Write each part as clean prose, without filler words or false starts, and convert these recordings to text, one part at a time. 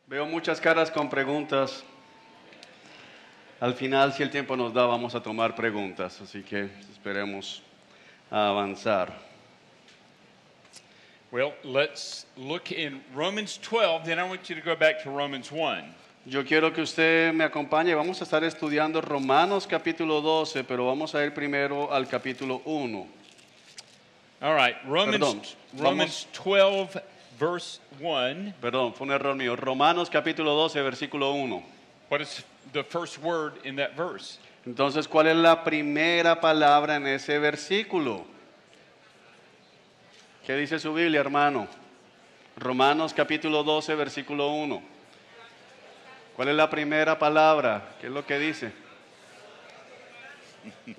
Veo muchas caras con preguntas. Al final, si el tiempo nos da, vamos a tomar preguntas, así que esperemos a avanzar. Well, let's look in Romans 12, then I want you to go back to Romans 1. Yo quiero que usted me acompañe. Vamos a estar estudiando Romanos capítulo 12, pero vamos a ir primero al capítulo 1. All right, Perdón, Romans 12, verse 1. Perdón, fue un error mío. Romanos capítulo 12, versículo 1. What is the first word in that verse? Entonces, ¿cuál es la primera palabra en ese versículo? ¿Qué dice su Biblia, hermano? Romanos capítulo 12, versículo 1. ¿Cuál es la primera palabra? ¿Qué es lo que dice?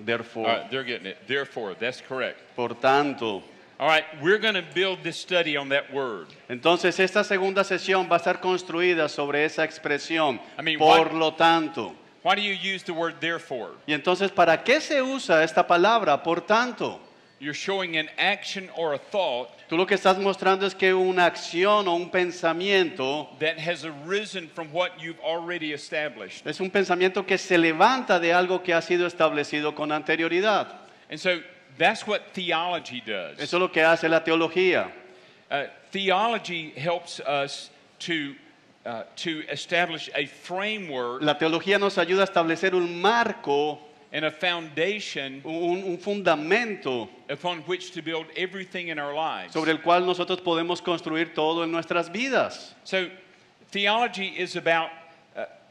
Therefore. All right, they're getting it. Therefore, that's correct. Por tanto. All right, we're going to build this study on that word. Entonces, esta segunda sesión va a estar construida sobre esa expresión. I mean, por lo tanto. Why do you use the word therefore? Y entonces, ¿para qué se usa esta palabra, por tanto? You're showing an action or a thought Tú lo que estás mostrando es que una acción o un pensamiento that has arisen from what you've already established. es un pensamiento que se levanta de algo que ha sido establecido con anterioridad. And so that's what theology does. Eso es lo que hace la teología. Theology helps us to establish a framework La teología nos ayuda a establecer un marco, and a foundation un fundamento upon which to build everything in our lives. sobre el cual nosotros podemos construir todo en nuestras vidas. So theology is about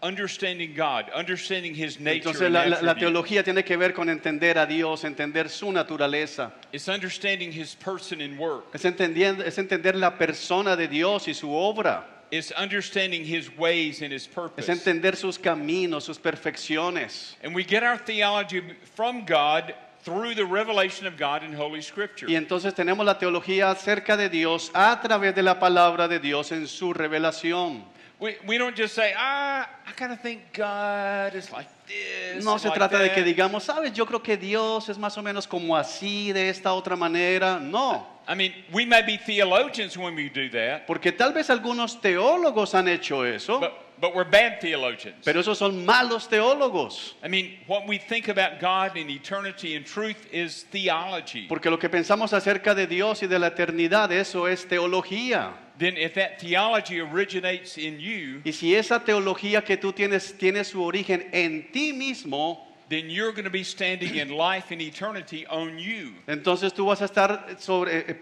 understanding God, understanding His nature Entonces and la attributes. teología tiene que ver con entender a Dios, entender su naturaleza. It's understanding His person and work. Es entender la persona de Dios y su obra. It's understanding His ways and His purpose. Es entender sus caminos, sus perfecciones. And we get our theology from God through the revelation of God in Holy Scripture. Y entonces tenemos la teología acerca de Dios a través de la palabra de Dios en su revelación. We don't just say, I kind of think God is like this. No and se like trata de that. que digamos, sabes, yo creo que Dios es más o menos como así, de esta otra manera. No, I mean, we may be theologians when we do that, porque tal vez algunos teólogos han hecho eso, but we're bad theologians. pero esos son malos teólogos. I mean, what we think about God in eternity and truth is theology. Porque lo que pensamos acerca de Dios y de la eternidad, eso es teología. Then if that theology originates in you, Y si esa teología que tú tienes tiene su origen en ti mismo, then you're going to be standing in life and eternity on you. entonces tú vas a estar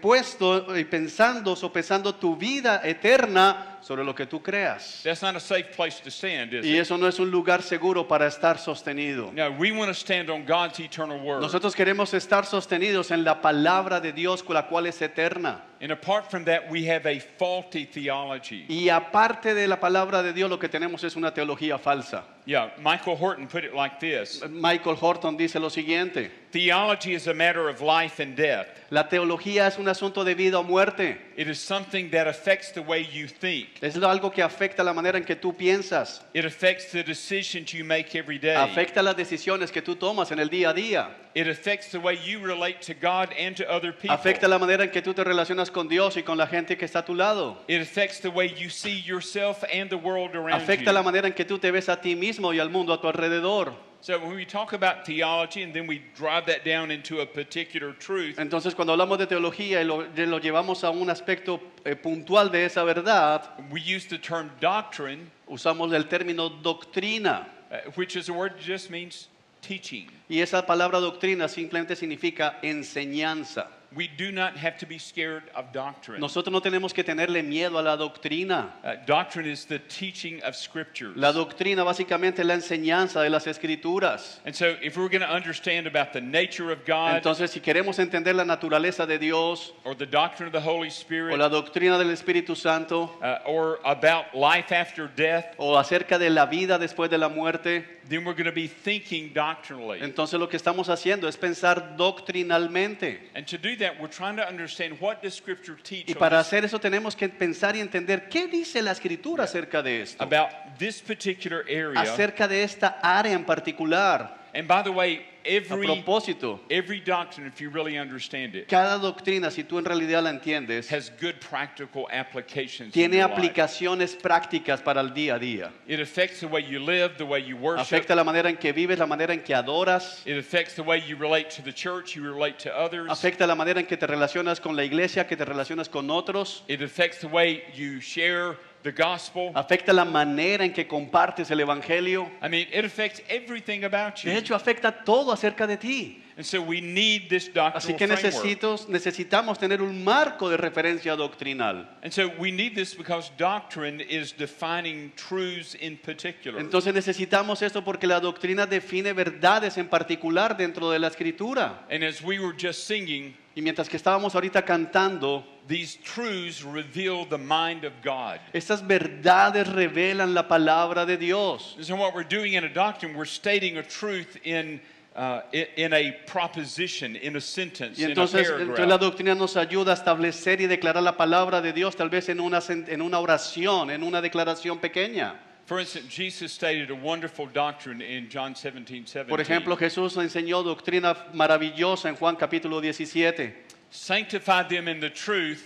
puesto y pensando, sopesando tu vida eterna sobre lo que tú creas. That's not a safe place to stand, is Y it? eso no es un lugar seguro para estar sostenido. No, we want to stand on God's eternal word. Nosotros queremos estar sostenidos en la palabra de Dios, la cual es eterna. And apart from that, we have a faulty theology. Y aparte de la palabra de Dios, lo que tenemos es una teología falsa. Yeah, Michael Horton put it like this. Michael Horton dice lo siguiente: Theology is a matter of life and death. la teología es un asunto de vida o muerte. It is something that affects the way you think. Es algo que afecta la manera en que tú piensas, It affects the decisions you make every day. afecta las decisiones que tú tomas en el día a día, It affects the way you relate to God and to other people. afecta la manera en que tú te relacionas con Dios y con la gente que está a tu lado, It affects the way you see yourself and the world around afecta la you. manera en que tú te ves a ti mismo y al mundo a tu alrededor. So when we talk about theology and then we drive that down into a particular truth, Entonces, cuando hablamos de teología y lo llevamos a un aspecto puntual de esa verdad, we use the term doctrine, usamos el término doctrina. which is a word that just means teaching. Y esa palabra doctrina simplemente significa enseñanza. We do not have to be scared of doctrine. Nosotros no tenemos que tenerle miedo a la doctrina. Doctrine is the teaching of scriptures. La doctrina básicamente es la enseñanza de las escrituras. And so if we're going to understand about the nature of God Entonces, si queremos entender la naturaleza de Dios or the doctrine of the Holy o Spirit la doctrina del Espíritu Santo or about life after death, o acerca de la vida después de la muerte, then we're going to be thinking doctrinally. entonces lo que estamos haciendo es pensar doctrinalmente. And to do that, we're trying to understand what does Scripture teach Y on para this- hacer eso tenemos que pensar y entender qué dice la Escritura acerca de esto, about this particular area. acerca de esta área en particular. And by the way, every propósito, doctrine, if you really understand it, cada doctrina, si tú en realidad la entiendes, has good practical applications in tiene your life. aplicaciones prácticas para el día a día. It affects the way you live, the way you worship. Afecta la manera en que vives, la manera en que adoras. It affects the way you relate to the church, you relate to others. Afecta la manera en que te relacionas con la iglesia, que te relacionas con otros. It affects the way you share the gospel. Afecta la manera en que compartes el evangelio. I mean, it affects everything about you. De hecho, afecta todo acerca de ti. And so we need this Así doctrinal que framework. necesitamos tener un marco de referencia doctrinal. And so we need this because doctrine is defining truths in particular. Entonces necesitamos esto porque la doctrina define verdades en particular dentro de la escritura. And as we were just singing, Y mientras que estábamos ahorita cantando, these truths reveal the mind of God. estas verdades revelan la palabra de Dios. And so what we're doing in a doctrine, we're stating a truth in a proposition, in a sentence, Y in a entonces la paragraph. doctrina nos ayuda a establecer y declarar la palabra de Dios, tal vez en una oración, en una declaración pequeña. For instance, Jesus stated a wonderful doctrine in John 17:17. Por ejemplo, Jesús enseñó doctrina maravillosa en Juan capítulo 17. Sanctify them in the truth,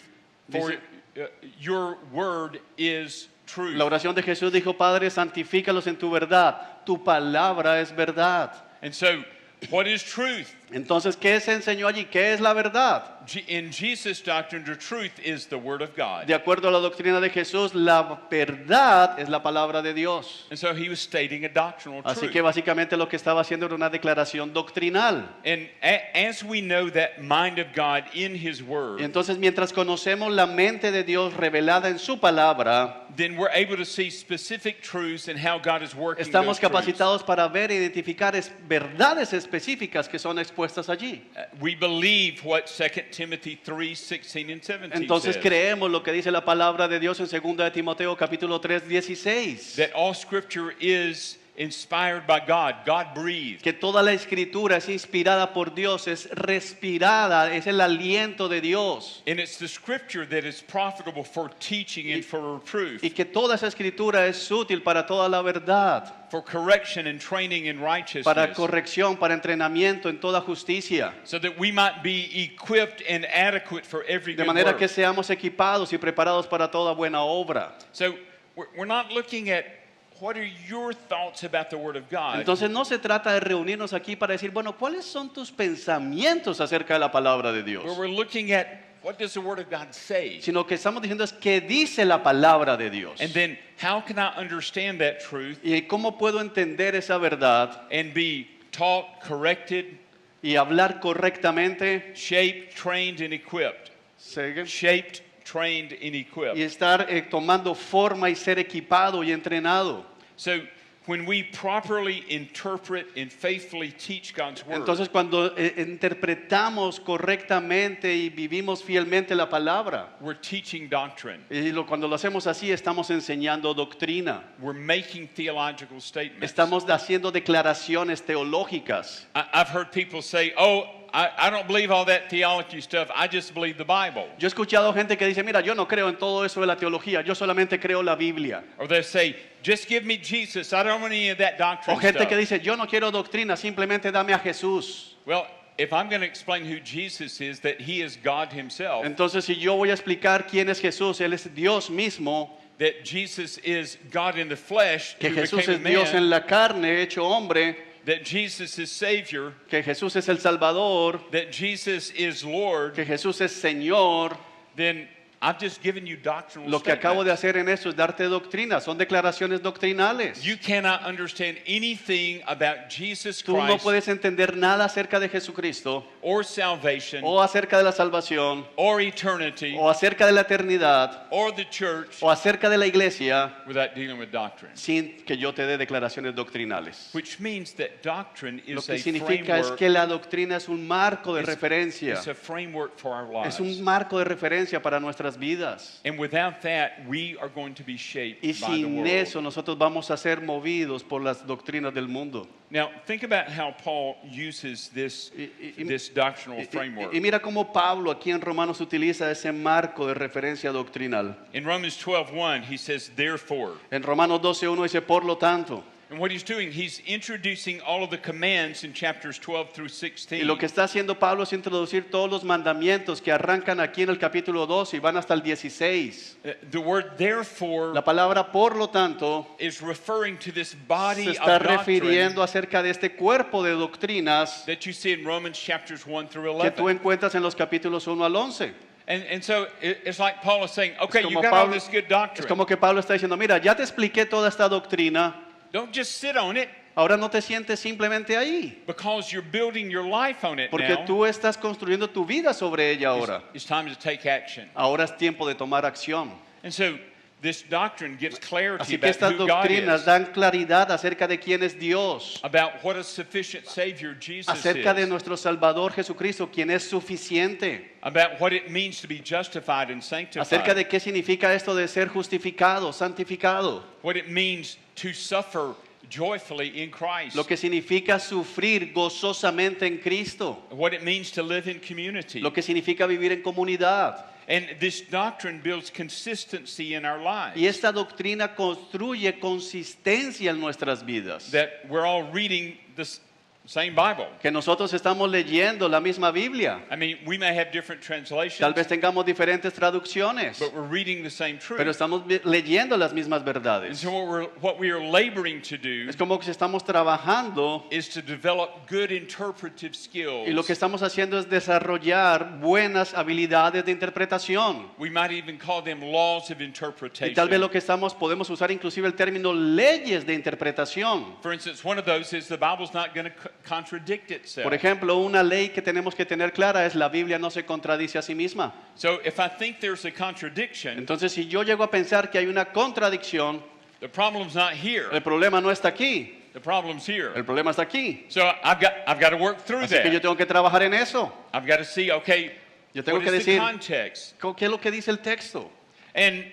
for Dice- your word is truth. La oración de Jesús dijo, Padre, santifícalos en tu verdad, tu palabra es verdad. And so, what is truth? Entonces, ¿qué se enseñó allí? ¿Qué es la verdad? In Jesus' doctrine, the truth is the word of God. De acuerdo a la doctrina de Jesús, la verdad es la palabra de Dios. And so he was stating a doctrinal Así truth. que básicamente lo que estaba haciendo era una declaración doctrinal. And as we know that mind of God in his Y word, entonces, mientras conocemos la mente de Dios revelada en su palabra, then we're able to see specific truths and how God is working estamos those truths. capacitados para ver e identificar verdades específicas que son expuestas allí. We believe what 2 Timothy 3:16 and 17 Entonces says. creemos lo que dice la palabra de Dios en 2 de Timoteo capítulo 3, 16. That all scripture is inspired by God, God breathed. Que toda la escritura es inspirada por Dios, es respirada, es el aliento de Dios. And it's the scripture that is profitable for teaching and for reproof, Y que toda esa escritura es útil para toda la verdad, for correction and training in righteousness, para corrección, para entrenamiento en toda justicia. so that we might be equipped and adequate for every De good manera work. que seamos equipados y preparados para toda buena obra. So we're not looking at what are your thoughts about the Word of God. Entonces no se trata de reunirnos aquí para decir, bueno, ¿cuáles son tus pensamientos acerca de la palabra de Dios? Where we're looking at what does the Word of God say? Sino que estamos diciendo es qué dice la palabra de Dios. And then how can I understand that truth Y cómo puedo entender esa verdad and be taught, corrected, y hablar correctamente. shaped, trained, and equipped? Sigue. Shaped, trained, and equipped. Y estar tomando forma y ser equipado y entrenado. So when we properly interpret and faithfully teach God's Word, Entonces cuando interpretamos correctamente y vivimos fielmente la palabra, we're teaching doctrine. y cuando lo hacemos así estamos enseñando doctrina. We're making theological statements. Estamos haciendo declaraciones teológicas. I've heard people say, oh, I don't believe all that theology stuff. I just believe the Bible. Yo he escuchado gente que dice, mira, yo no creo en todo eso de la teología, yo solamente creo la Biblia. Or they say, just give me Jesus. I don't want any of that doctrine O gente stuff. que dice, yo no quiero doctrina, simplemente dame a Jesús. Well, if I'm going to explain who Jesus is, that he is God himself, Entonces, si yo voy a explicar quién es Jesús, Él es Dios mismo, that Jesus is God in the flesh, que who Jesús became es a Dios man, en la carne, hecho hombre, that Jesus is Savior, que Jesús es el Salvador, that Jesus is Lord, que Jesús es Señor, then I've just given you doctrinal lo que acabo de statements. hacer en eso es darte doctrina, son declaraciones doctrinales. You cannot understand anything about Jesus Tú no Christ puedes entender nada acerca de Jesucristo, or salvation o acerca de la salvación, or eternity o acerca de la eternidad, or the church o acerca de la iglesia, without dealing with doctrine. sin que yo te dé declaraciones doctrinales. Which means that doctrine Lo is que a significa es framework, que la doctrina es un marco de it's referencia, a framework for our es lives. un marco de referencia para nuestras vidas. And without that, we are going to be shaped Y by the sin world. eso nosotros vamos a ser movidos por las doctrinas del mundo. Now, think about how Paul uses this doctrinal framework. Y mira cómo Pablo aquí en Romanos utiliza ese marco de referencia doctrinal. In Romans 12:1, he says, therefore. En Romanos 12:1 dice, por lo tanto. And what he's doing, he's introducing all of the commands in chapters 12 through Y 16. lo que está haciendo Pablo es introducir todos los mandamientos que arrancan aquí en el capítulo 2 y van hasta el 16. The word therefore La palabra por lo tanto is referring to this se body of está doctrine refiriendo acerca de este cuerpo de doctrinas that you see in Romans chapters 1 through que tú 11. encuentras en los capítulos 1 al 11. And so it's like Paul is saying, okay, you como got all Pablo- this good Es doctrine. como que Pablo está diciendo, mira, ya te expliqué toda esta doctrina, Don't just sit on it ahora no te sientes simplemente ahí, because you're building your life on it porque now. tú estás construyendo tu vida sobre ella ahora. It's time to take action. Ahora es tiempo de tomar acción. And so this doctrine gives clarity Así que about estas who God doctrinas is, dan claridad acerca de quién es Dios, about what a sufficient Savior Jesus acerca de is, nuestro Salvador Jesucristo, quien es suficiente, about what it means to be justified and acerca sanctified, de qué significa esto de ser justificado, santificado, what it means to suffer joyfully in Christ, lo que significa sufrir gozosamente en Cristo, what it means to live in community. lo que significa vivir en comunidad. And this doctrine builds consistency in our lives. Y esta doctrina construye consistencia en nuestras vidas. That we're all reading the same Bible. Que nosotros estamos leyendo la misma Biblia. I mean, we may have different translations, Tal vez tengamos diferentes traducciones, but we're reading the same truth. pero estamos leyendo las mismas And verdades. so what we are laboring to do Es como que estamos trabajando is to develop good interpretive skills. y lo que estamos haciendo es desarrollar buenas habilidades de interpretación. We might even call them laws of Y interpretation. tal vez lo que podemos usar inclusive el término leyes de interpretación. For instance, one of those is the Bible's not going to contradict itself. Por ejemplo, una ley que tenemos que tener clara es la Biblia no se contradice a sí misma. So if I think there's a contradiction, Entonces, si yo llego a pensar que hay una contradicción, the problem's not here. el problema no está aquí, The problem's here. el problema está aquí. So I've got to work through Así que yo that. tengo que trabajar en eso. I've got to see, okay, Yo tengo what que is the decir, context? ¿qué es lo que dice el texto? And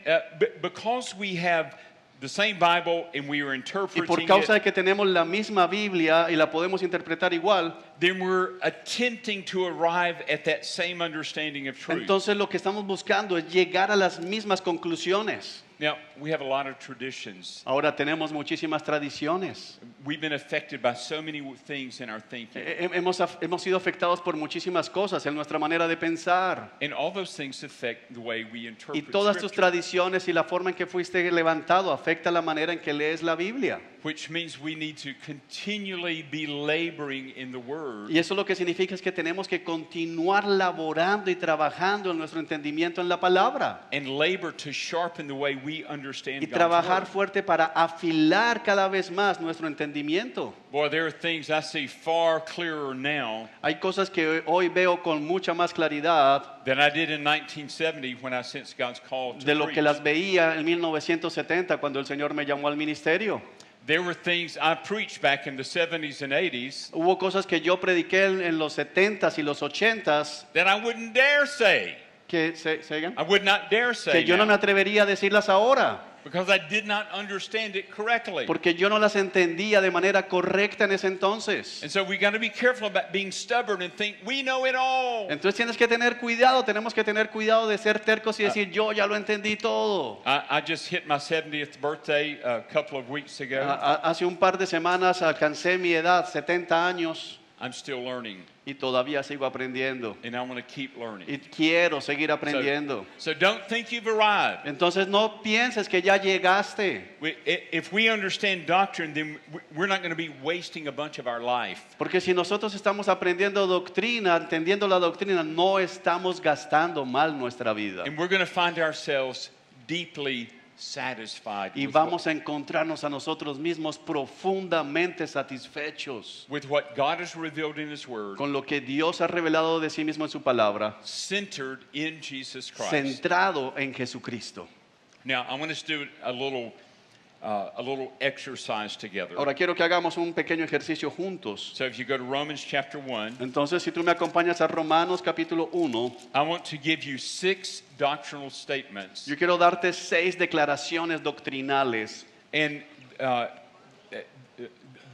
because we have the same Bible and we are Y por interpreting causa de it, que tenemos la misma Biblia y la podemos interpretar igual, then we're attempting to arrive at that same understanding of truth. entonces lo que estamos buscando es llegar a las mismas conclusiones. Now, we have a lot of traditions. Ahora tenemos muchísimas tradiciones. We've been affected by so many things in our thinking. Hemos sido afectados por muchísimas cosas en nuestra manera de pensar. And all those things affect the way we Y interpret todas tus Scripture, tradiciones y la forma en que fuiste levantado afecta la manera en que lees la Biblia. which means we need to continually be laboring in the Word Y eso lo que significa es que tenemos que continuar laborando y trabajando en nuestro entendimiento en la palabra. and labor to sharpen the way we understand Y God's trabajar Word. fuerte para afilar cada vez más nuestro entendimiento. Boy, there are things I see far clearer now Hay cosas que hoy veo con mucha más claridad than I did in 1970 when I sensed God's call to de lo que preach. las veía en 1970 cuando el Señor me llamó al ministerio. There were things I preached back in the 70s and 80s Hubo cosas que yo prediqué en los 70s y los 80s that I wouldn't dare say. que, ¿se I would not dare say que yo no me now, atrevería a decirlas ahora, because I did not understand it correctly. porque yo no las entendía de manera correcta en ese entonces. And so we got to be careful about being stubborn and think we know it all. Entonces tienes que tener cuidado, tenemos que tener cuidado de ser tercos y decir yo ya lo entendí todo. I just hit my 70th birthday a couple of weeks ago. Hace un par de semanas alcancé mi edad, 70 años, I'm still learning, y todavía sigo aprendiendo. and I want to keep learning. Y quiero seguir aprendiendo. So don't think you've arrived. Entonces no pienses que ya llegaste, If we understand doctrine, then we're not going to be wasting a bunch of our life. porque si nosotros estamos aprendiendo doctrina, entendiendo la doctrina, no estamos gastando mal nuestra vida. And we're going to find ourselves deeply satisfied Y vamos a encontrarnos a nosotros mismos profundamente satisfechos with what God has revealed in His Word, con lo que Dios ha revelado de sí mismo en su palabra, centered in Jesus Christ. centrado en Jesucristo. Now, I want us to do a little exercise together. Ahora quiero que hagamos un pequeño ejercicio juntos. So if you go to Romans chapter 1, Entonces, si tú me acompañas a Romanos capítulo 1, I want to give you 6 doctrinal statements. yo quiero darte 6 declaraciones doctrinales. And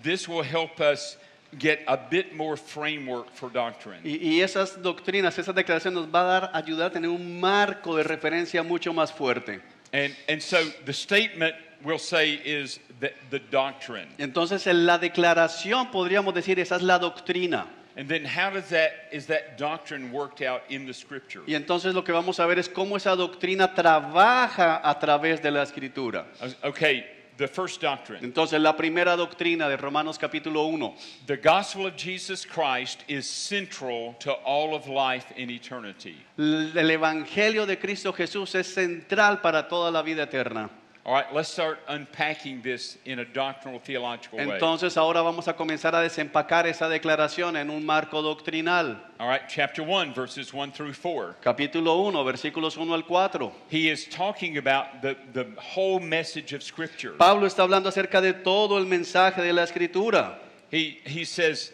this will help us get a bit more framework for doctrine. Y esas doctrinas, esas declaraciones nos va a ayudar a tener un marco de referencia mucho más fuerte. And so the statement we'll say is the doctrine. Entonces, en la declaración podríamos decir, esa es la doctrina. And then how is that doctrine worked out in the scripture? Y entonces lo que vamos a ver es cómo esa doctrina trabaja a través de la escritura. Okay, the first doctrine. Entonces, la primera doctrina de Romanos capítulo 1. The gospel of Jesus Christ is central to all of life in eternity. El evangelio de Cristo Jesús es central para toda la vida eterna. All right, let's start unpacking this in a doctrinal theological way. Entonces, ahora vamos a comenzar a desempacar esa declaración en un marco doctrinal. All right, chapter 1, verses 1 through 4. Capítulo 1, versículos 1 al 4. He is talking about the whole message of Scripture. Pablo está hablando acerca de todo el mensaje de la escritura. He says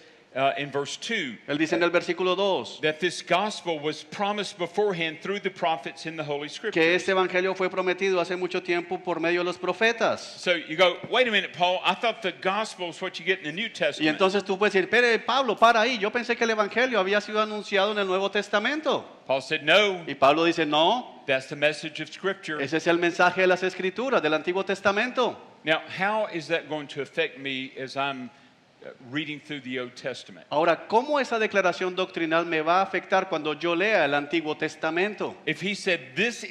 in verse 2 Él dice en el versículo 2 that this gospel was promised beforehand through the prophets in the Holy que Scriptures. este evangelio fue prometido hace mucho tiempo por medio de los profetas. So you go, wait a minute, Paul, I thought the gospel is what you get in the New Y Testament. entonces tú puedes decir, pero Pablo, para ahí, yo pensé que el evangelio había sido anunciado en el Nuevo Testamento. Paul said, no, Y Pablo dice, no, that's the message of Scripture. ese es el mensaje de las escrituras, del Antiguo Testamento. Now, how is that going to affect me as I'm reading through the Old Testament? Ahora, ¿cómo esa declaración doctrinal me va a afectar cuando yo lea el Antiguo Testamento? If he said this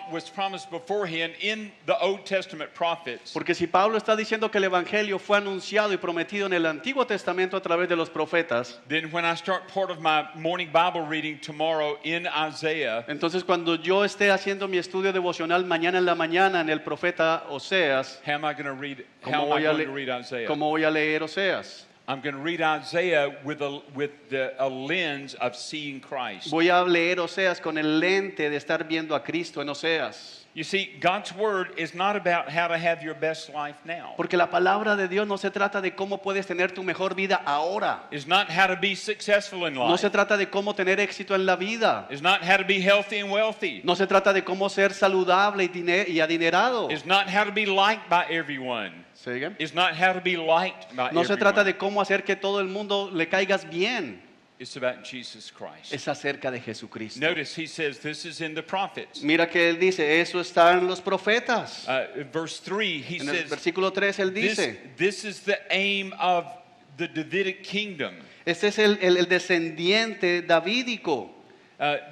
was promised beforehand in the Old Testament prophets, Porque si Pablo está diciendo que el evangelio fue anunciado y prometido en el Antiguo Testamento a través de los profetas, then when I start part of my morning Bible reading tomorrow in Isaiah, entonces cuando yo esté haciendo mi estudio devocional mañana en la mañana en el profeta Oseas, how am I going to read? How ¿cómo am I voy a, going to read Isaiah? cómo voy a leer Oseas? I'm going to read Isaiah with a lens of seeing Christ. Voy a leer Oseas con el lente de estar viendo a Cristo en Oseas. You see, God's word is not about how to have your best life now. Porque la palabra de Dios no se trata de cómo puedes tener tu mejor vida ahora. It's not how to be successful in No life. se trata de cómo tener éxito en la vida. It's not how to be healthy and wealthy. No se trata de cómo ser saludable y adinerado. It's not how to be liked by everyone. ¿Siguen? It's not how to be liked by No se trata everyone. de cómo hacer que todo el mundo le caigas bien. It's about Jesus Christ. Es acerca de Jesucristo. Notice he says this is in the prophets. Mira que él dice, eso está en los profetas. Verse 3, he En el says, versículo 3 él dice, this is the aim of the Davidic kingdom. este es el descendiente davídico.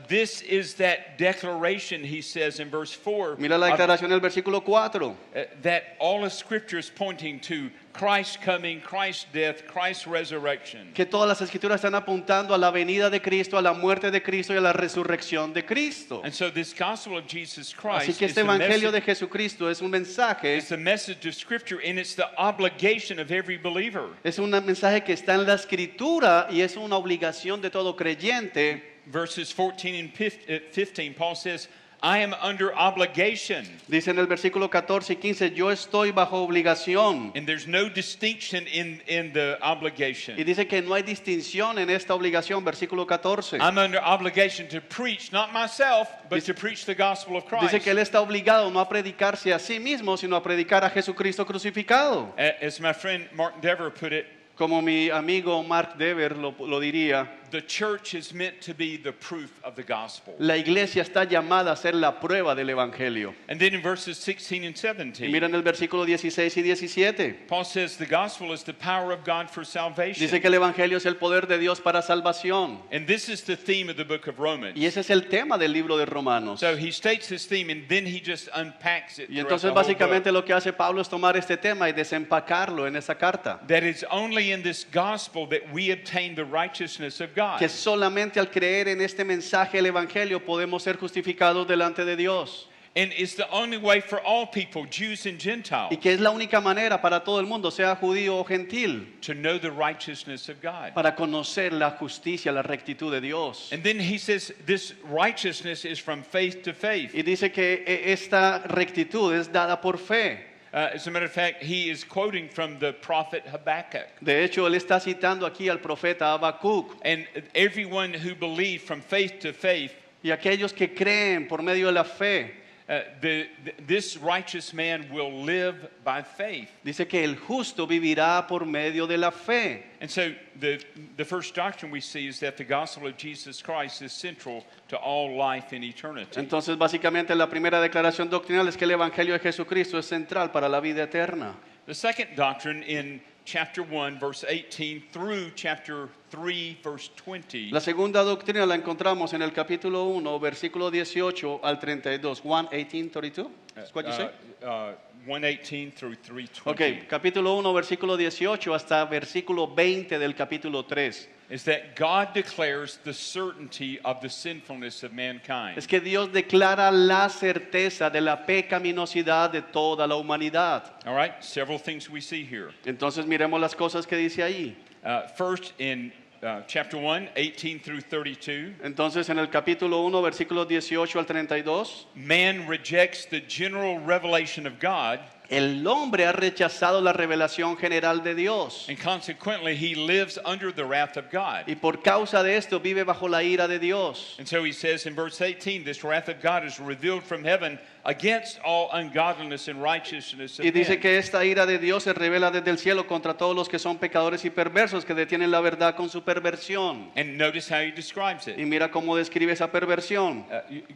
This is that declaration, he says in verse 4, Mira la declaración del versículo 4. that all of Scripture is pointing to Christ's coming, Christ's death, Christ's resurrection. Que todas las escrituras están apuntando a la venida de Cristo, a la muerte de Cristo y a la resurrección de Cristo. And so this gospel of Jesus Así Christ que is este the evangelio de message, Jesucristo es un mensaje, it's the message of Scripture, and it's the obligation of every believer. es un mensaje que está en la escritura y es una obligación de todo creyente. Verses 14 and 15, Paul says, I am under obligation. Dice en el versículo 14 y 15, yo estoy bajo obligación. And there's no distinction in the obligation. Y dice que no hay distinción en esta obligación, versículo 14. I'm under obligation to preach, not myself, but to preach the gospel of Christ. Dice que él está obligado no a predicarse a sí mismo, sino a predicar a Jesucristo crucificado. As my friend Mark Dever put it, Como mi amigo Mark Dever lo diría, the church is meant to be the proof of the gospel. la iglesia está llamada a ser la prueba del evangelio. And then in verses 16 and Y 17, miren el versículo 16 y 17. Paul says the gospel is the power of God for salvation. Dice que el evangelio es el poder de Dios para salvación. And this is the theme of the book of Romans. Y ese es el tema del libro de Romanos. So he states this theme and then he just unpacks it. Y throughout entonces the whole book. básicamente lo que hace Pablo es tomar este tema y desempacarlo en esa carta. That it's only in this gospel that we obtain the righteousness of God. Que solamente al creer en este mensaje del evangelio podemos ser justificados delante de Dios. And it's the only way for all people, Jews and Gentiles, Y que es la única manera para todo el mundo, sea judío o gentil, to know the righteousness of God. para conocer la justicia, la rectitud de Dios. And then he says this righteousness is from faith to faith. Y dice que esta rectitud es dada por fe. As a matter of fact, he is quoting from the prophet Habakkuk. De hecho, él está citando aquí al profeta Habacuc. And everyone who believed from faith to faith, Y aquellos que creen por medio de la fe, this righteous man will live by faith. dice que el justo vivirá por medio de la fe. And so the first doctrine we see is that the gospel of Jesus Christ is central to all life in eternity. Entonces, básicamente, la primera declaración doctrinal es que el evangelio de Jesucristo es central para la vida eterna. The second doctrine in chapter 1, verse 18 through chapter 3, verse 20. La segunda doctrina la encontramos en el capítulo 1, versículo 18 al 32. 1, 18, 32? That's what you say? 1:18 through 3:20. Ok, capítulo 1, versículo 18 hasta versículo 20 del capítulo 3. Is that God declares the certainty of the sinfulness of mankind. Es que Dios declara la certeza de la pecaminosidad de toda la humanidad. All right, several things we see here. Entonces miremos las cosas que dice ahí. First, in chapter 1, 18 through 32, Entonces en el capítulo 1, versículos 18 al 32, man rejects the general revelation of God, el hombre ha rechazado la revelación general de Dios. and consequently he lives under the wrath of God. Y por causa de esto vive bajo la ira de Dios. And so he says in verse 18, this wrath of God is revealed from heaven against all ungodliness and righteousness of Y dice men. que esta ira de Dios se revela desde el cielo contra todos los que son pecadores y perversos, que detienen la verdad con su perversión. And notice how he describes Y it. mira cómo describe esa perversión.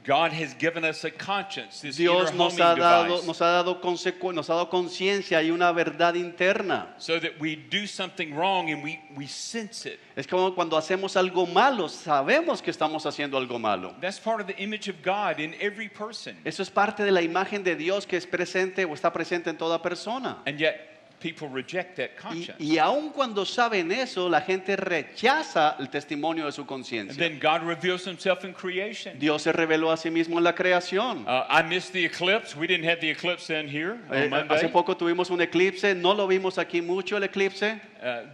God has given us a conscience, this Dios inner nos homing ha dado, device, nos ha dado conciencia y una verdad interna. so that we do something wrong and we sense it. Es como cuando hacemos algo malo, sabemos que estamos haciendo algo malo. That's part of the image of God in every person. Eso es parte de la imagen de Dios que es presente o está presente en toda persona. And yet people reject that Y, conscience. y aun cuando saben eso, la gente rechaza el testimonio de su And conciencia. then God reveals himself in creation. Dios se reveló a sí mismo en la creación. I missed the eclipse. We didn't have the eclipse in here on Hace Monday. poco tuvimos un eclipse, no lo vimos aquí mucho el eclipse,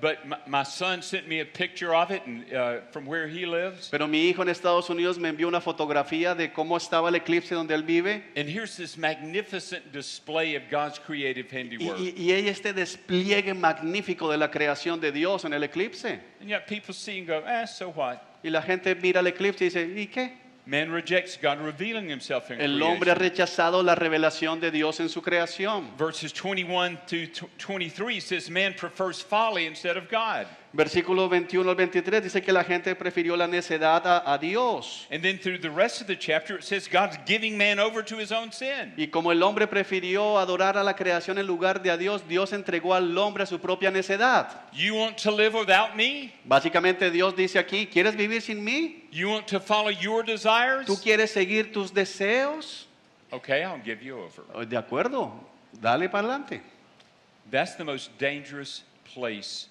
But my son sent me a picture of it and, from where he lives. pero mi hijo en Estados Unidos me envió una fotografía de cómo estaba el eclipse donde él vive. And here's this magnificent display of God's creative handiwork. Y hay este despliegue magnífico de la creación de Dios en el eclipse. And yet people see and go, so what? Y la gente mira el eclipse y dice, ¿y qué? Man rejects God revealing himself in El hombre ha creation. rechazado la revelación de Dios en su creación. Verses 21 to 23 says man prefers folly instead of God. Versículo 21 al 23 dice que la gente prefirió la necedad a Dios. And then through the rest of the chapter it says God's giving man over to his own sin. Y como el hombre prefirió adorar a la creación en lugar de a Dios, Dios entregó al hombre a su propia necedad. You want to live without me? Básicamente Dios dice aquí, ¿quieres vivir sin mí? You want to follow your desires? ¿Tú quieres seguir tus deseos? Okay, I'll give you over. De acuerdo, dale para adelante. That's the most dangerous place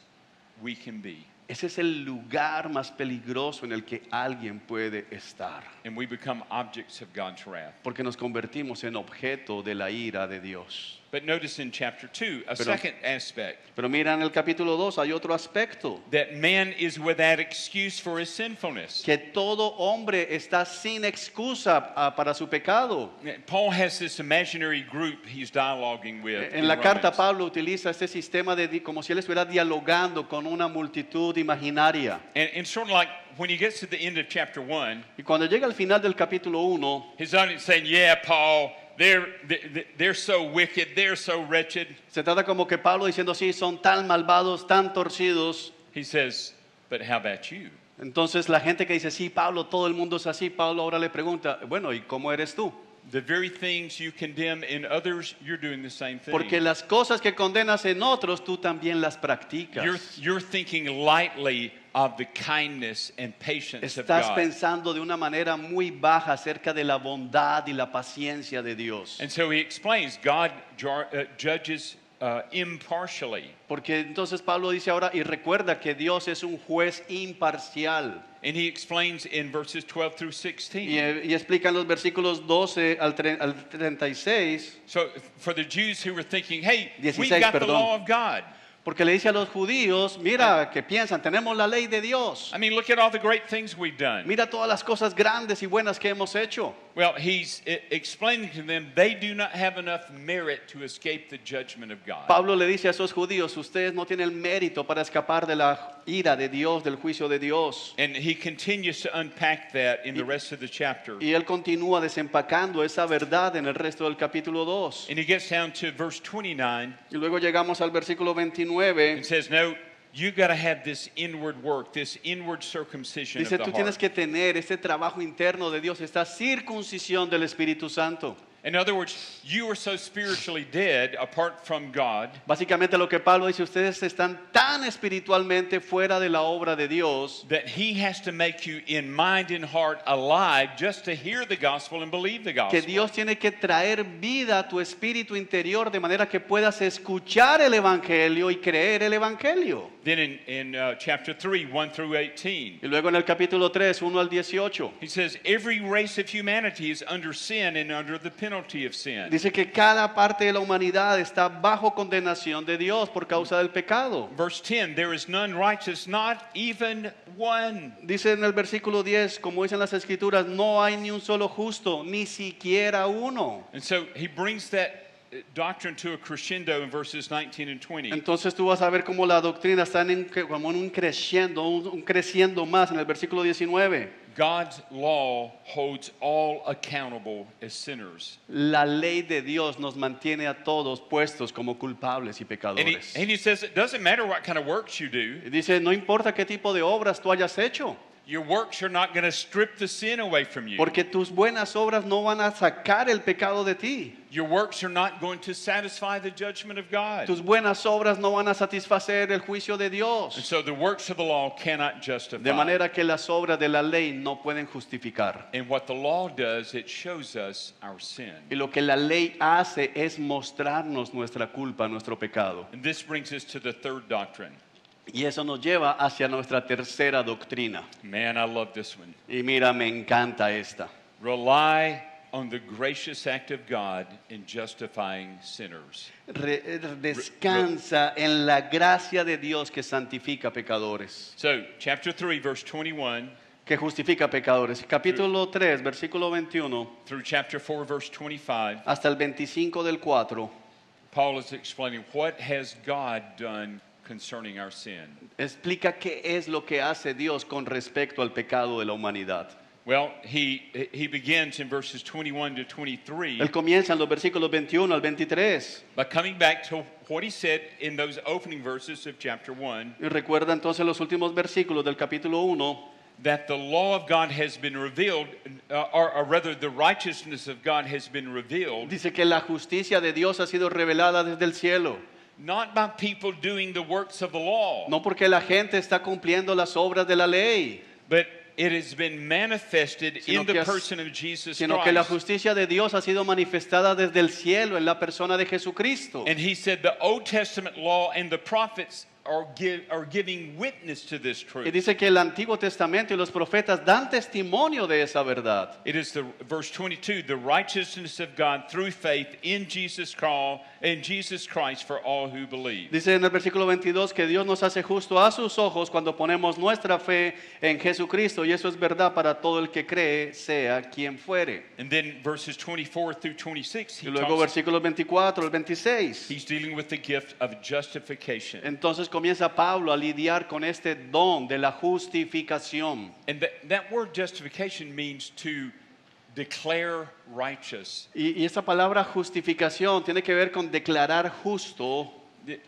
we can be. Ese es el lugar más peligroso en el que alguien puede estar, And we become objects of God's wrath. porque nos convertimos en objeto de la ira de Dios. But notice in chapter 2, a Pero- second aspect, Pero mira en el capítulo 2 hay otro aspecto, that man is without excuse for his sinfulness. que todo hombre está sin excusa para su pecado. Paul has this imaginary group he's dialoguing with. En la carta Romans. Pablo utiliza este sistema como si él estuviera dialogando con una multitud imaginaria. And sort of like when he gets to the end of chapter 1, Y cuando llega al final del capítulo 1, his audience saying, yeah, Paul, they're so wicked, they're so wretched. se trata como que Pablo diciendo, sí, son tan malvados, tan torcidos. He says, but how about you? Entonces la gente que dice, sí, Pablo, todo el mundo es así, Pablo ahora le pregunta, bueno, ¿y cómo eres tú? The very things you condemn in others, you're doing the same thing. Porque las cosas que condenas en otros, tú también las practicas. You're thinking lightly of the kindness and patience of Estás God. pensando de una manera muy baja acerca de la bondad y la paciencia de Dios. And so he explains God judges impartially. Porque entonces Pablo dice ahora, y recuerda que Dios es un juez imparcial. And he explains in verses 12 through 16. Y explica en los versículos 12 al 36, So for the Jews who were thinking, hey, we've 16, got the perdón. law of God. porque le dice a los judíos, mira, que piensan, tenemos la ley de Dios. I mean, look at all the great things we've done. Mira todas las cosas grandes y buenas que hemos hecho. Well, he's explaining to them they do not have enough merit to escape the judgment of God. Pablo le dice a esos judíos, ustedes no tienen el mérito para escapar de la ira de Dios, del juicio de Dios. And he continues to unpack that in the rest of the chapter. Y él continúa desempacando esa verdad en el resto del capítulo 2. And he gets down to verse 29 Y luego llegamos al versículo and 29. says, no, you got to have this inward work, this inward circumcision Dice, of tú the tienes heart. que tener este trabajo interno de Dios, esta circuncisión del Espíritu Santo. In other words, you are so spiritually dead apart from God Básicamente lo que Pablo dice, ustedes están tan espiritualmente fuera de la obra de Dios that he has to make you in mind and heart alive just to hear the gospel and believe the que gospel. Dios tiene que traer vida a tu espíritu interior de manera que puedas escuchar el Evangelio y creer el Evangelio. Then in chapter 3, 1 through 18, Y luego en el capítulo 3, 1 al 18, he says, every race of humanity is under sin and under the penalty of sin. dice que cada parte de la humanidad está bajo condenación de Dios por causa del pecado. Verse 10, there is none righteous, not even one. Dice en el versículo 10, como dicen las escrituras, no hay ni un solo justo, ni siquiera uno. And so he brings that doctrine to a crescendo in verses 19 and 20. Entonces tú vas a ver cómo la doctrina está como en un creciendo más en el versículo 19. God's law holds all accountable as sinners. La ley de Dios nos mantiene a todos puestos como culpables y And pecadores. he says it doesn't matter what kind of works you do. Y dice, no importa qué tipo de obras tú hayas hecho, Your works are not going to strip the sin away from you. porque tus buenas obras no van a sacar el pecado de ti. Your works are not going to satisfy the judgment of God. Tus buenas obras no van a satisfacer el juicio de And Dios. so the works of the law cannot justify. De manera que las obras de la ley no pueden justificar. And what the law does, it shows us our sin. Y lo que la ley hace es mostrarnos nuestra culpa, nuestro pecado. And this brings us to the third doctrine. Y eso nos lleva hacia nuestra tercera doctrina. Man, I love this one. Y mira, me encanta esta. Rely on the gracious act of God in justifying sinners. Descansa en la gracia de Dios que santifica pecadores. So, chapter 3, verse 21 Que justifica pecadores. Capítulo 3, versículo 21 through chapter 4, verse 25, hasta el 25 del 4. Paul is explaining what has God done concerning our sin. Explica qué es lo que hace Dios con respecto al pecado de la humanidad. Well, he begins in verses 21 to 23 Él comienza en los versículos 21 al 23. by coming back to what he said in those opening verses of chapter 1, Y recuerda entonces los últimos versículos del capítulo 1, that the law of God has been revealed, or rather the righteousness of God has been revealed, dice que la justicia de Dios ha sido revelada desde el cielo. not by people doing the works of the law, No porque la gente está cumpliendo las obras de la ley, but it has been manifested Sino in the que has- person of Jesus sino que la Christ. justicia de Dios ha sido manifestada desde el cielo en la persona de Jesucristo. And he said the Old Testament law and the prophets are giving witness to this Y truth. dice que el Antiguo Testamento y los profetas dan testimonio de esa verdad. It is the verse 22, the righteousness of God through faith in Jesus Christ for all who believe. Dice en el versículo 22 que Dios nos hace justo a sus ojos cuando ponemos nuestra fe en Jesucristo, y eso es verdad para todo el que cree, sea quien fuere. And then verses 24 through 26, Y luego versículos 24 al 26. he's dealing with the gift of justification. Entonces comienza Pablo a lidiar con este don de la justificación. And that word justification means to declare righteous. Y esa palabra justificación tiene que ver con declarar justo.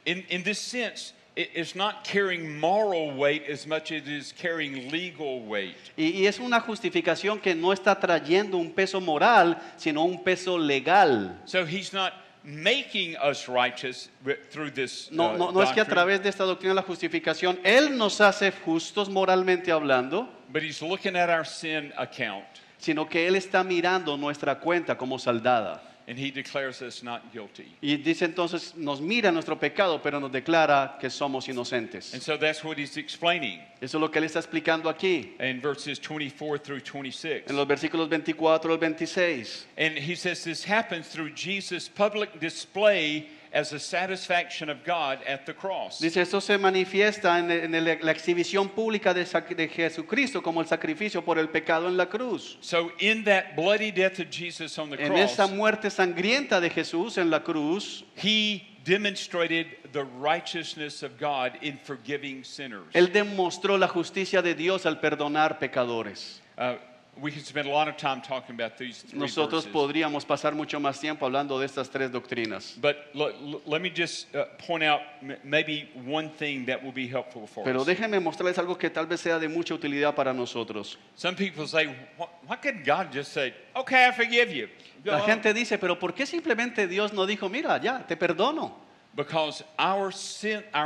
In this sense, it's not carrying moral weight as much as it is carrying legal weight. Y es una justificación que no está trayendo un peso moral, sino un peso legal. So he's not making us righteous through this No es que a doctrine, través de esta doctrina de la justificación Él nos hace justos moralmente hablando, but he's looking at our sin account, sino que Él está mirando nuestra cuenta como saldada. and he declares us not guilty. Y dice entonces, nos mira nuestro pecado, pero nos declara que somos And inocentes. so that's what he's explaining Eso es lo que Él está explicando aquí, in verses 24 through 26. en los versículos 24 al 26. And he says this happens through Jesus' public display as a satisfaction of God at the cross. Dice, esto se manifiesta la exhibición pública de Jesucristo como el sacrificio por el pecado en la cruz. So in that bloody death of Jesus on the En esa cross, muerte sangrienta de Jesús en la cruz, he demonstrated the righteousness of God in forgiving sinners. Él demostró la justicia de Dios al perdonar pecadores. We could spend a lot of time talking about these three Nosotros verses. podríamos pasar mucho más tiempo hablando de estas tres doctrinas. But let me just point out maybe one thing that will be helpful for Pero us. déjenme mostrarles algo que tal vez sea de mucha utilidad para nosotros. Some people say, why couldn't God just say, okay, I forgive you? Go La on." gente dice, pero ¿por qué simplemente Dios no dijo, mira, ya, te perdono? Because our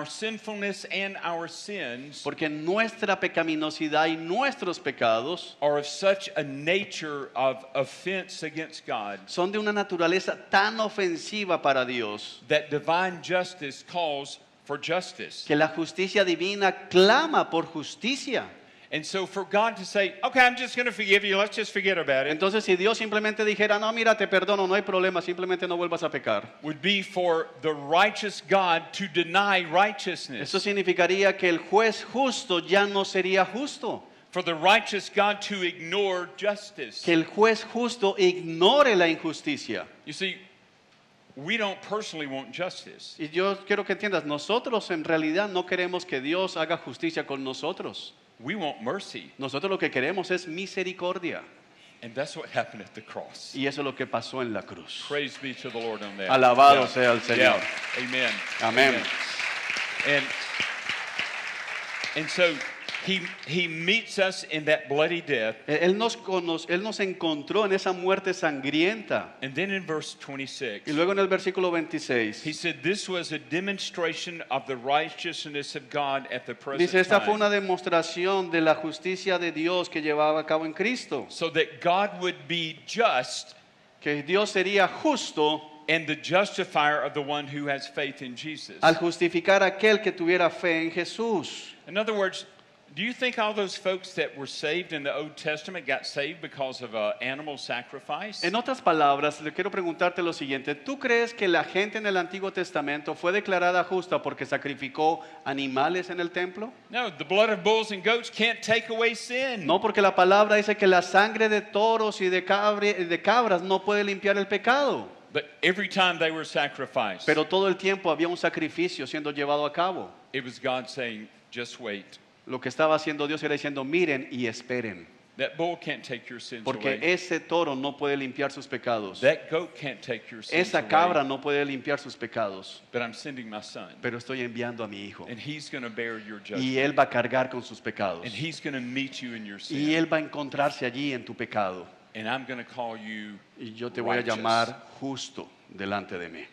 sinfulness and our sins Porque nuestra pecaminosidad y nuestros pecados are of such a nature of offense against God son de una naturaleza tan ofensiva para Dios that divine justice calls for justice. que la justicia divina clama por justicia. And so for God to say, okay, I'm just going to forgive you, let's just forget about it, Entonces, si Dios simplemente dijera, no, mira, te perdono, no hay problema, simplemente no vuelvas a pecar. would be for the righteous God to deny righteousness. Eso significaría que el juez justo ya no sería justo. For the righteous God to ignore justice. Que el juez justo ignore la injusticia. You see, we don't personally want justice. Y yo quiero que entiendas, nosotros en realidad no queremos que Dios haga justicia con nosotros. We want mercy. Nosotros lo que queremos es misericordia. And that's what happened at the cross. Y eso es lo que pasó en la cruz. Praise be to the Lord on that. Alabado sea el Señor. Yeah. Amen. Amén. And so he meets us in that bloody death. Él nos encontró en esa muerte sangrienta. And then in verse 26, Y luego en el versículo he 26 said this was a demonstration of the righteousness of God at the present dice, esta fue time. una demostración de la justicia de Dios que llevaba a cabo en Cristo. So that God would be just Que Dios sería justo and the justifier of the one who has faith in Jesus. al justificar a aquel que tuviera fe en Jesús. In other words, do you think all those folks that were saved in the Old Testament got saved because of an animal sacrifice? En otras palabras, le quiero preguntarte lo siguiente. ¿Tú crees que la gente en el Antiguo Testamento fue declarada justa porque sacrificó animales en el templo? No, the blood of bulls and goats can't take away sin. No, porque la palabra dice que la sangre de toros y de cabras no puede limpiar el pecado. But every time they were sacrificed, Pero todo el tiempo había un sacrificio siendo llevado a cabo. it was God saying, just wait. Lo que estaba haciendo Dios era diciendo, miren y esperen. That bull can't take your sins Porque away. ese toro no puede limpiar sus pecados. That goat can't take your sins Esa away. cabra no puede limpiar sus pecados. But I'm sending my son. Pero estoy enviando a mi hijo. And he's going to bear your judgment. Y él va a cargar con sus pecados. And he's going to meet you in your sin. Y él va a encontrarse allí en tu pecado. And I'm going to call you Y yo te voy a righteous. llamar justo delante de mí.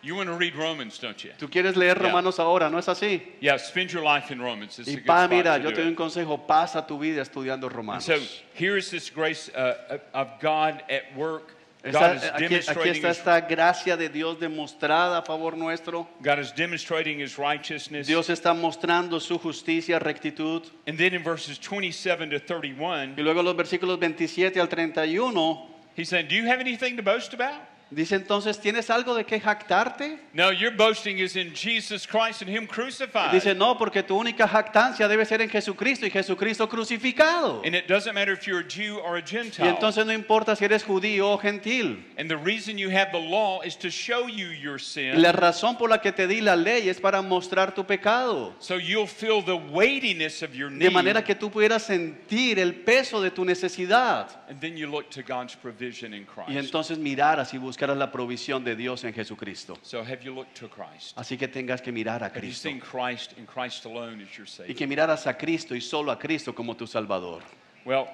You want to read Romans, don't you? Tú quieres leer Yeah. Romanos ahora, ¿no es así? Yeah, spend your life in Romans. It's a Y good pa, spot mira, to yo do te doy un it. consejo, pasa tu vida estudiando And Romanos. so here is this grace of God at work. God is Aquí demonstrating está his, esta gracia de Dios demostrada a favor nuestro. God is demonstrating his righteousness. Dios está mostrando su justicia, rectitud. And then in verses 27 to 31, Y luego los versículos 27 al 31, he's saying, do you have anything to boast about? dice entonces, ¿tienes algo de qué jactarte? No, your boasting is in Jesus Christ and him crucified. Dice, no, porque tu única jactancia debe ser en Jesucristo y Jesucristo crucificado. And it doesn't matter if you're a Jew or a Y Gentile. entonces no importa si eres judío o gentil. And the reason you have the law is to show you your Y sin, la razón por la que te di la ley es para mostrar tu pecado. so you'll feel the weightiness of your De need. manera que tú pudieras sentir el peso de tu necesidad. And then you look to God's provision in Christ. Y entonces miraras y buscaras la provisión de Dios en Jesucristo. So have you looked to Christ? Así que tengas que mirar a Have you Cristo. seen Christ and Christ alone as your Y Savior? que miraras a Cristo y solo a Cristo como tu Salvador. Well,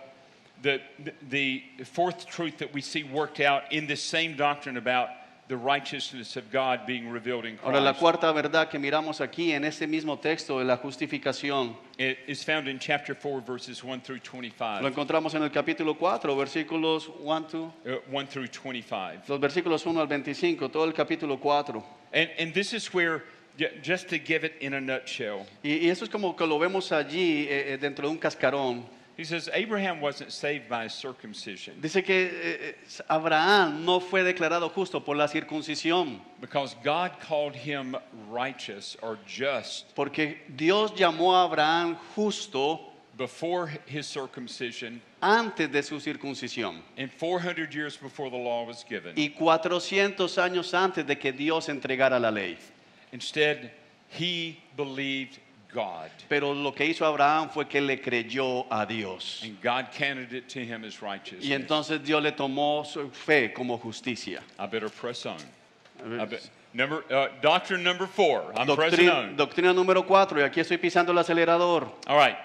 the fourth truth that we see worked out in this same doctrine about the righteousness of God being revealed in Ahora, la Christ cuarta verdad que miramos aquí en ese mismo texto de la justificación, it is found in chapter 4, verses 1 through lo 25. encontramos en el capítulo 4, versículos 1 1 through 25. los versículos 1 al 25, todo el capítulo 4. And this is where, just to give it in a nutshell, Y eso es como que lo vemos allí dentro de un cascarón. he says Abraham wasn't saved by circumcision Dice que Abraham no fue declarado justo por la circuncisión, because God called him righteous or just porque Dios llamó a Abraham justo before his circumcision antes de su circuncisión and 400 years before the law was given. y 400 años antes de que Dios entregara la ley. Instead, he believed God. Pero lo que hizo Abraham fue que le creyó a Dios. And God counted it to him as righteousness. Y entonces Dios le tomó su fe como justicia. I better press on. Doctrine number 4. I'm pressing on. Doctrina número 4, y aquí estoy pisando el acelerador. All right.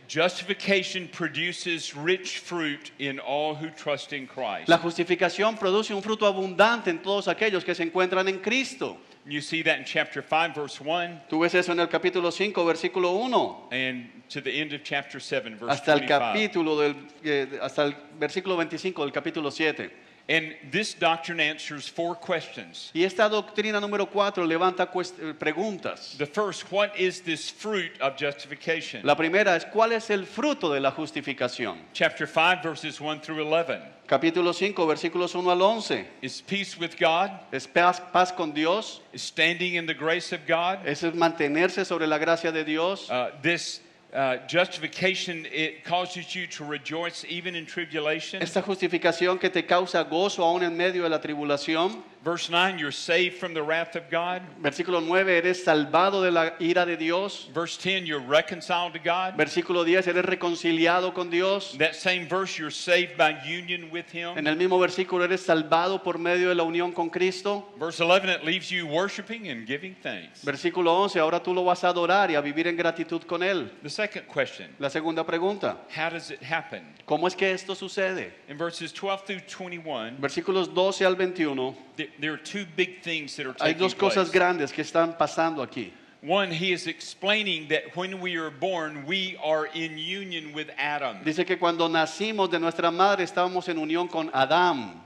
Justification produces rich fruit in all who trust in Christ. La justificación produce un fruto abundante en todos aquellos que se encuentran en Cristo. You see that in chapter 5, verse 1. Tú ves eso en el capítulo 5, versículo 1. And to the end of chapter 7, verse Hasta el 25. hasta el versículo 25 del capítulo 7. And this doctrine answers 4 questions. Y esta doctrina número 4 levanta preguntas. The first, what is this fruit of justification? La primera es, ¿cuál es el fruto de la justificación? Chapter 5, verses 1 through 11. Capítulo 5, versículos 1 al 11. Is peace with God? Es paz con Dios. Is standing in the grace of God? Es mantenerse sobre la gracia de Dios. This justification, it causes you to rejoice even in tribulation. Esta justificación que te causa gozo aún en medio de la tribulación. Verse 9, you're saved from the wrath of God. Versículo 9, eres salvado de la ira de Dios. Verse 10, you're reconciled to God. Versículo 10, eres reconciliado con Dios. That same verse, you're saved by union with Him. En el mismo versículo, eres salvado por medio de la unión con Cristo. Verse 11, it leaves you worshiping and giving thanks. Versículo 11, ahora tú lo vas a adorar y a vivir en gratitud con Él. The second question, La segunda pregunta, how does it happen? ¿cómo es que esto sucede? In verses 12 through 21, Versículos 12 al 21, there are 2 big things that are hay taking dos cosas place. grandes que están pasando aquí. One, he is explaining that when we are born, we are in union with Adam. Dice que cuando nacimos de nuestra madre estábamos en unión con Adán.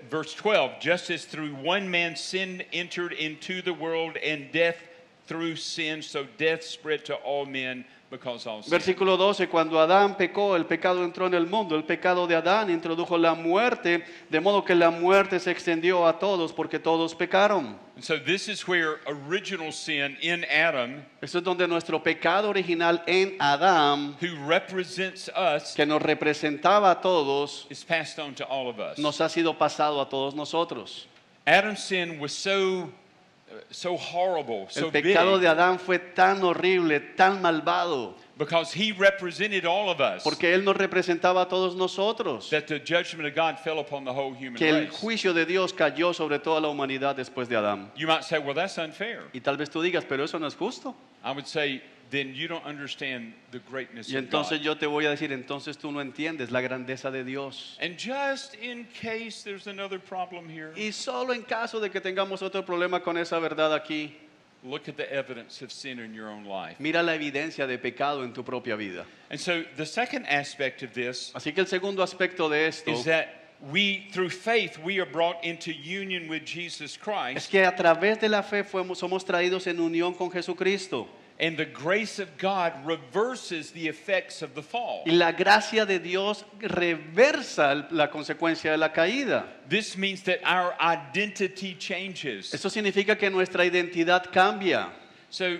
Verse 12, just as through one man sin entered into the world and death through sin, so death spread to all men because all sin. Versículo 12, cuando Adán pecó, el pecado entró en el mundo. El pecado de Adán introdujo la muerte, de modo que la muerte se extendió a todos porque todos pecaron. And so this is where original sin in Adam, Esto es donde nuestro pecado original en Adán, who represents us, que nos representaba a todos, is passed on to all of us. nos ha sido pasado a todos nosotros. Adam's sin was so horrible, so El pecado big, de Adán fue tan horrible, tan malvado, because he represented all of us, porque él nos representaba a todos nosotros. that the judgment of God fell upon the whole human Que el race. juicio de Dios cayó sobre toda la humanidad después de Adán. You might say, well, that's unfair. Y tal vez tú digas, pero eso no es justo. I would say, then you don't understand the greatness Y of entonces God. yo te voy a decir, entonces tú no entiendes la grandeza de Dios. And just in case there's another problem here, Y solo en caso de que tengamos otro problema con esa verdad aquí, look at the evidence of sin in your own life. mira la evidencia de pecado en tu propia vida. And so the second aspect of this Así que el segundo aspecto de esto is that we, through faith, we are brought into union with Jesus es Christ, que a través de la fe somos traídos en unión con Jesucristo. and the grace of God reverses the effects of the fall. Y la gracia de Dios reversa la consecuencia de la caída. This means that our identity changes. Eso significa que nuestra identidad cambia. So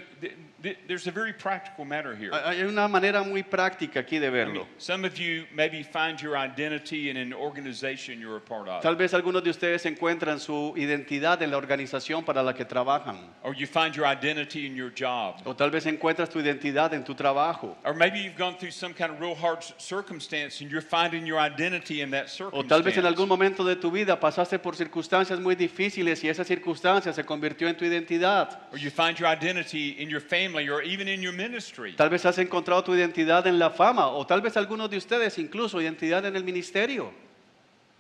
there's a very practical matter here. Hay una manera muy práctica aquí de I mean, verlo. some of you maybe find your identity in an organization you're a part of. Tal vez algunos de ustedes encuentran su identidad en la organización para la que trabajan. Or you find your identity in your job. O tal vez encuentras tu identidad en tu trabajo. Or maybe you've gone through some kind of real hard circumstance and you're finding your identity in that O tal vez en algún circumstance. momento de tu vida pasaste por circunstancias muy difíciles y esa circunstancia se convirtió en tu identidad. Or you find your identity in your family or even in your ministry. Tal vez has encontrado tu identidad en la fama o tal vez algunos de ustedes incluso identidad en el ministerio.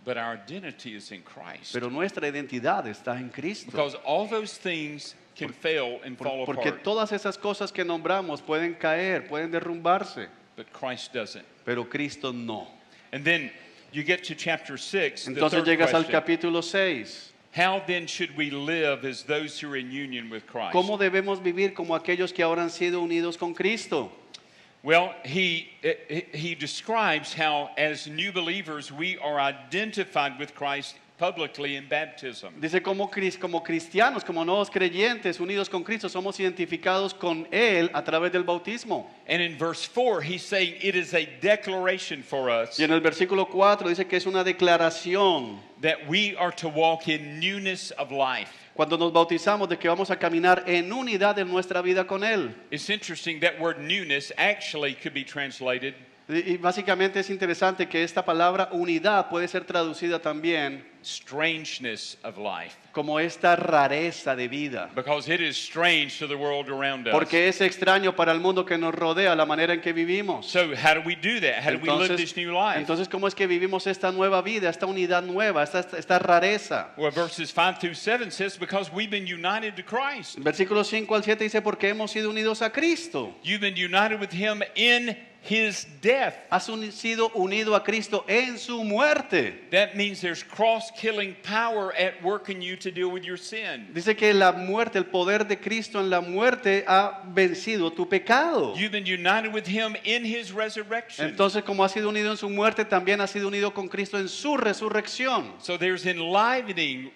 But our identity is in Christ. Pero nuestra identidad está en Cristo. Because all those things can fail and fall Porque apart. todas esas cosas que nombramos pueden caer, pueden derrumbarse, But Christ doesn't. pero Cristo no. And then you get to chapter 6, the Entonces third llegas al question. capítulo 6. How then should we live as those who are in union with Christ? ¿Cómo debemos vivir como aquellos que ahora han sido unidos con Cristo? Well, he describes how as new believers we are identified with Christ publicly in baptism. Dice como cristianos, como nuevos creyentes unidos con Cristo, somos identificados con Él a través del bautismo. And in verse 4, he's saying it is a declaration for us Y en el versículo 4 dice que es una declaración. that we are to walk in newness of life. cuando nos bautizamos, de que vamos a caminar en unidad en nuestra vida con Él. It's interesting that word newness actually could be translated Y básicamente es interesante que esta palabra unidad puede ser traducida también strangeness of life, como esta rareza de vida. because it is strange to the world around us. Porque es extraño para el mundo que nos rodea la manera en que vivimos. So how do we do that? How do we live this new life? Entonces, ¿cómo es que vivimos esta nueva vida, esta unidad nueva, esta rareza? Well, verses 5 through 7 says, because we've been united to Christ. Versículos 5 al 7 dice, porque hemos sido unidos a Cristo. You've been united with him in his death. Has sido unido a Cristo en su muerte. That means there's cross-killing power at work in you to deal with your sin. Dice que la muerte, el poder de Cristo en la muerte ha vencido tu pecado. You've been united with him in his resurrection. Entonces, como ha sido unido en su muerte, también ha sido unido con Cristo en su resurrección. So there's enlivening,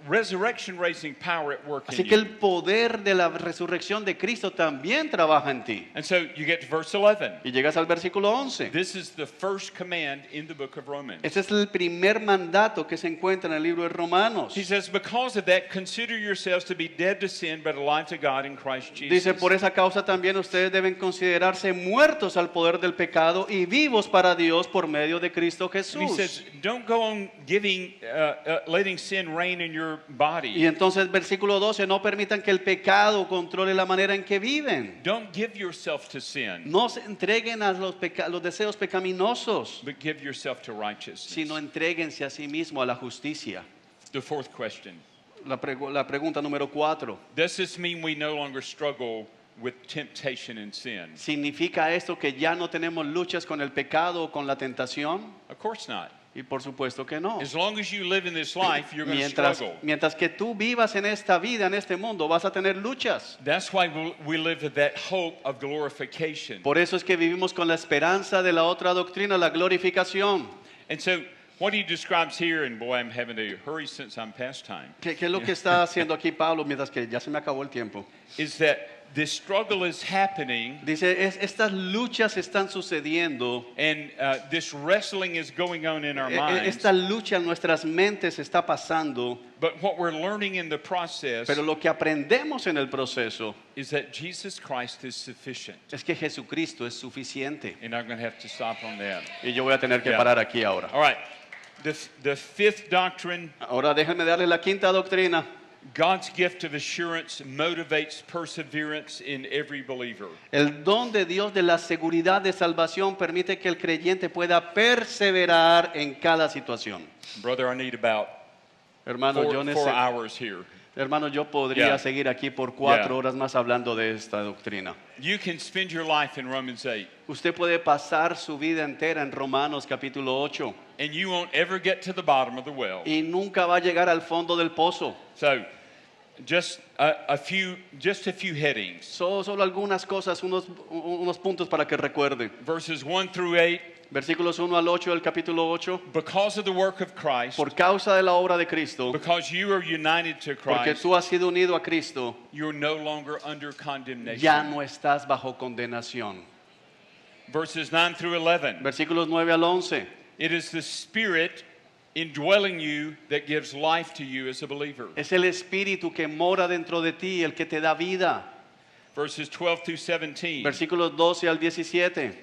resurrection-raising power at work Así in que you. el poder de la resurrección de Cristo también trabaja en ti. And so you get to verse 11. Y llegas al versículo 11. This is the first command in the book of Romans. Este es el primer mandato que se encuentra en el libro de Romanos. He says, because of that, consider yourselves to be dead to sin, but alive to God in Christ Jesus. Dice, por esa causa también ustedes deben considerarse muertos al poder del pecado y vivos para Dios por medio de Cristo And he Jesús. says, don't go on letting sin reign in your Y body. entonces versículo 12, no permitan que el pecado controle la manera en que viven. Don't give yourself to sin, No se entreguen a los deseos pecaminosos, but give yourself to righteousness. sino entréguense a sí mismo a la justicia. The fourth question. La pregunta número 4. Does this mean we no longer struggle with temptation and sin? ¿Significa esto que ya no tenemos luchas con el pecado o con la tentación? Of course not. Y por supuesto que no. As long as you live in this life, you're going to struggle. Mientras que tú vivas en esta vida, en este mundo, vas a tener luchas. That's why we live with that hope of glorification. Por eso es que vivimos con la esperanza de la otra doctrina, la glorificación. And so what he describes here, and boy, I'm having to hurry since I'm past time, ¿Qué es lo que está haciendo aquí Pablo mientras que ya se me acabó el tiempo? is that this struggle is happening, Dice, estas luchas están sucediendo. and this wrestling is going on in our minds. Esta lucha en nuestras mentes está pasando, But what we're learning in the process pero lo que aprendemos en el proceso is that Jesus Christ is sufficient. es que Jesucristo es suficiente. And I'm going to have to stop on that. Y yo voy a tener que Yeah. parar aquí ahora. All right. The fifth doctrine, Ahora déjenme darle la quinta doctrina. God's gift of assurance motivates perseverance in every believer. El don de Dios de la seguridad de salvación permite que el creyente pueda perseverar en cada situación. Brother, I need about Hermano, yo 4 hours here. Hermano, yo podría Yeah. seguir aquí por 4 Yeah. horas más hablando de esta doctrina. You can spend your life in Romans 8, Usted puede pasar su vida entera en Romanos capítulo 8 and you won't ever get to the bottom of the well. y nunca va a llegar al fondo del pozo. So, just a few headings. Solo algunas cosas, unos puntos para que recuerde. Verses 1 through 8, Versículos 1 al 8 del capítulo 8. because of the work of Christ, Por causa de la obra de Cristo, because you are united to porque Christ, tú has sido unido a Cristo, you're no longer under condemnation. ya no estás bajo condenación. Verses 9 through 11, Versículos 9 al 11. it is the Spirit indwelling you that gives life to you as a believer. Es el Espíritu que mora dentro de ti, el que te da vida. Verses 12 through 17. Versículos 12 al 17.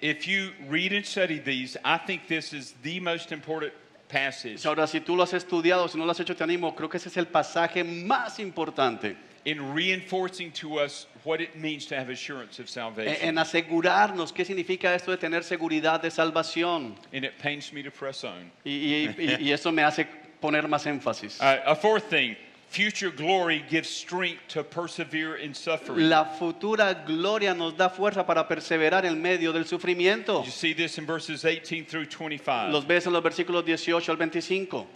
If you read and study these, I think this is the most important passage Ahora, si tú lo has estudiado, si no lo has hecho, te animo. Creo que ese es el pasaje más importante in reinforcing to us what it means to have assurance of salvation. en asegurarnos qué significa esto de tener seguridad de salvación. And it pains me to press on. Y eso me hace poner más énfasis. A fourth thing, future glory gives strength to persevere in suffering. La futura gloria nos da fuerza para perseverar en medio del sufrimiento. You see this in verses 18 through 25. Los ves en los versículos 18 al 25.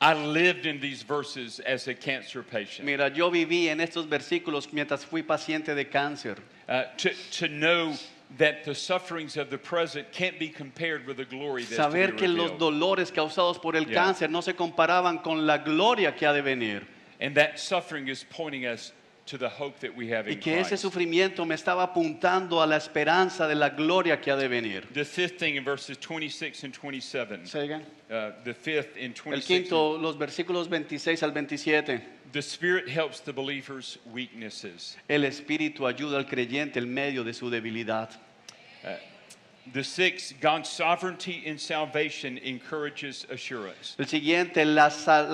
I lived in these verses as a cancer patient. Mira, yo viví en estos versículos mientras fui paciente de cáncer. To know that the sufferings of the present can't be compared with the glory that's to be Saber que los revealed. dolores causados por el Yeah. cáncer no se comparaban con la gloria que ha de venir. And that suffering is pointing us to the hope that we have Y in que ese Christ. sufrimiento me estaba apuntando a la esperanza de la gloria que ha de venir. The fifth thing in verses 26 and 27. Say again. The fifth in El 26. quinto, los versículos 26 al 27. The Spirit helps the believer's weaknesses. El Espíritu ayuda al creyente en medio de su debilidad. The sixth, God's sovereignty in salvation encourages assurance. El siguiente, la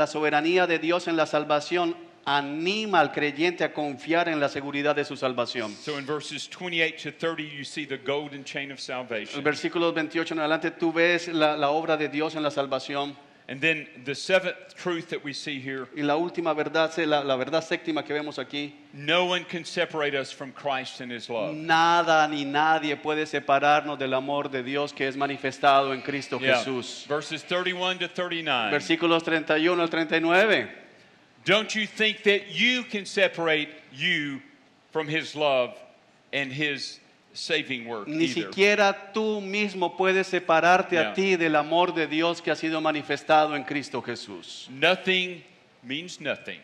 soberanía de Dios en la salvación anima al creyente a confiar en la seguridad de su salvación. So in verses 28 to 30, you see the golden chain of El salvation. versículo 28 en adelante tú ves la obra de Dios en la salvación. And then the seventh truth that we see here, Y la última verdad, la verdad séptima que vemos aquí, no one can separate us from Christ and his love. nada ni nadie puede separarnos del amor de Dios que es manifestado en Cristo Yeah. Jesús. Verses 31 to 39. Versículos 31 al 39. Don't you think that you can separate you from his love and his saving work Ni either? siquiera tú mismo puedes separarte Yeah. a ti del amor de Dios que ha sido manifestado en Cristo Jesús. Nothing means nothing.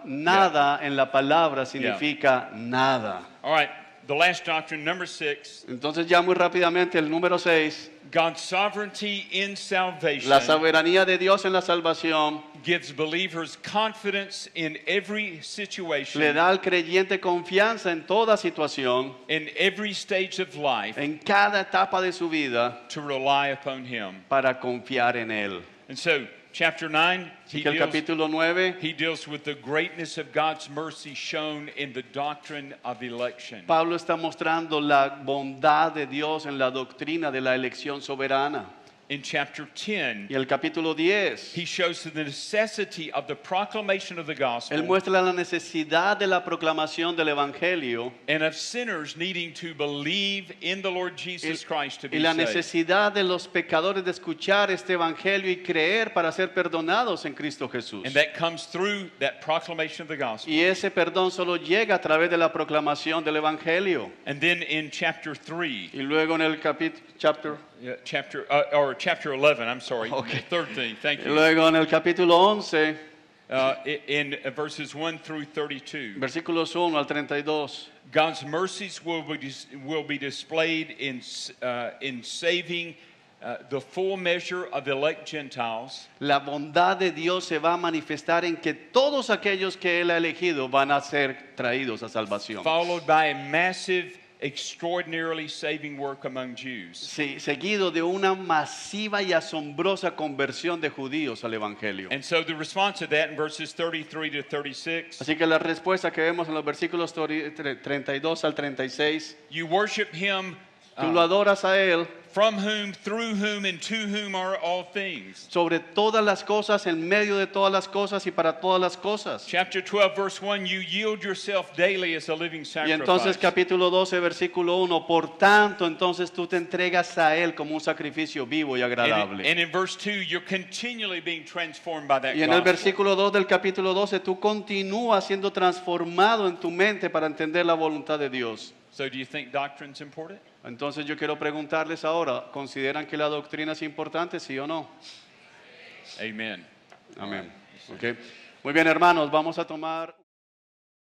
Nada en la palabra significa nada. All right, the last doctrine, number 6, Entonces ya muy rápidamente el número 6, God's sovereignty in salvation la soberanía de Dios en la salvación gives believers confidence in every situation, le da al creyente confianza en toda situación, in every stage of life, en cada etapa de su vida, to rely upon him. para confiar en Él. And so, chapter 9, Así que el capítulo 9, he deals with the greatness of God's mercy shown in the doctrine of election. Pablo está mostrando la bondad de Dios en la doctrina de la elección soberana. In chapter 10, Y el capítulo 10, he shows the necessity of the proclamation of the él gospel muestra la necesidad de la proclamación del Evangelio and of sinners needing to believe in the Lord Jesus Christ to y be la saved. necesidad de los pecadores de escuchar este Evangelio y creer para ser perdonados en Cristo Jesús. And that comes through that proclamation of the gospel. Y ese perdón solo llega a través de la proclamación del Evangelio. And then in chapter 3, Y luego en el capítulo chapter 11, I'm sorry, Okay. the third thing, thank you. luego en el capítulo 11, In verses 1 through 32, versículos 1 al 32. God's mercies will be displayed in saving the full measure of elect Gentiles, La bondad de Dios se va a manifestar en que todos aquellos que Él ha elegido van a ser traídos a salvación. followed by a massive, extraordinarily saving work among Jews. Sí, seguido de una masiva y asombrosa conversión de judíos al Evangelio. And so the response to that in verses 33 to 36, Así que la respuesta que vemos en los versículos 32 al 36, you worship him tú lo adoras a Él from whom, through whom, and to whom are all things. sobre todas las cosas, en medio de todas las cosas y para todas las cosas. Chapter 12, verse 1, you yield yourself daily as a living Y entonces sacrifice. capítulo 12, versículo 1, por tanto, entonces tú te entregas a Él como un sacrificio vivo y agradable. And in verse 2, you're continually being transformed by that Y en el gospel. versículo 2 del capítulo 12, tú continúas siendo transformado en tu mente para entender la voluntad de Dios. So do you think doctrine's important? Entonces yo quiero preguntarles ahora, ¿consideran que la doctrina es importante, sí o no? Amen. Amén. Okay. Muy bien, hermanos, vamos a tomar...